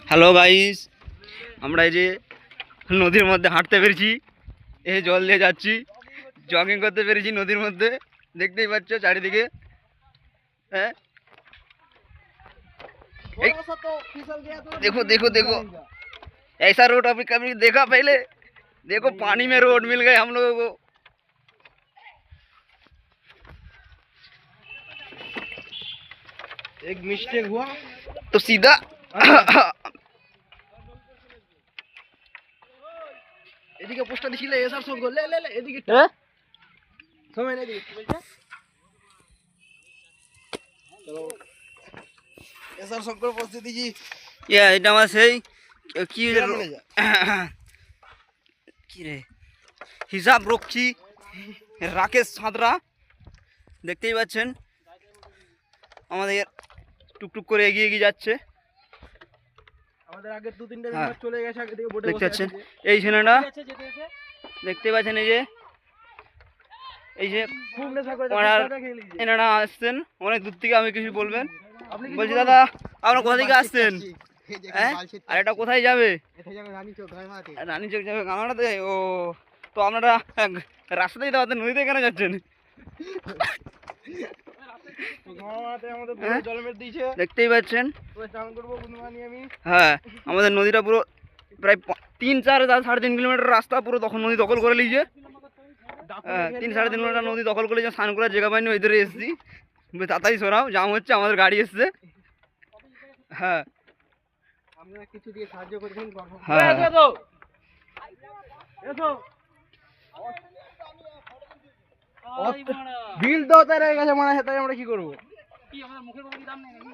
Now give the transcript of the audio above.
Hello guys, আমরা এই যে নদীর মধ্যে হাঁটতে পেরেছি, এই জল দিয়ে যাচ্ছি, জগিং করতে পেরেছি নদীর মধ্যে, দেখতেই পাচ্ছ চারিদিকে। হ্যাঁ, देखो देखो देखो ऐसा रोड अभी कभी देखा पहले। देखो पानी में रोड मिल गए हम लोगों को। एक मिस्टेक हुआ तो सीधा এদিকে পোস্টটা দিছিলে এসব সব লে লে লে এদিকে সময় নেই এদিকে বলছে চলো এসব সব করে পোস্ট দিছি ইয়া এটা আমার সেই কি কি রে হিসাব রক্ষী রাকেশ সাঁতরা, দেখতেই পাচ্ছেন আমাদের টুকটুক করে এগিয়ে এগিয়ে যাচ্ছে। আমাদের আগে দু তিনটা মেম্বার চলে গেছে, আগে থেকে বোটে দেখতে বসে পাচ্ছেন আছে। এই ছেলেটা, দেখতে পাচ্ছেন এই যে খুব নেশা করে এনারা আসছেন অনেক দূর থেকে। আমি কিছু বলবেন? বলছি দাদা আপনারা কোথা থেকে আসছেন? হ্যাঁ, আর এটা কোথায় যাবে? রানী চোখ যাবে কানাডাতে। ও তো আপনারা রাস্তাতেই তো নদীতে কেন যাচ্ছেন? দেখতেই পাচ্ছেন। হ্যাঁ, আমাদের নদীটা পুরো প্রায় 3-3 কিলোমিটার রাস্তা পুরো নদী দখল করে নিয়েছে। 3-3.5 কিলোমিটার নদী দখল করে নিয়েছে। স্নান করার জায়গা পাইনি, ওইধারে এসেছি। তাড়াতাড়ি সরাও, জাম হচ্ছে, আমাদের গাড়ি এসছে। হ্যাঁ কিছু দিয়ে সাহায্য করবেন। হ্যাঁ বিল দাও তাই রয়ে গেছে মনে হয়, তাই আমরা কি করবো? কি আমাদের মুখের কোনো দাম নেই নাকি?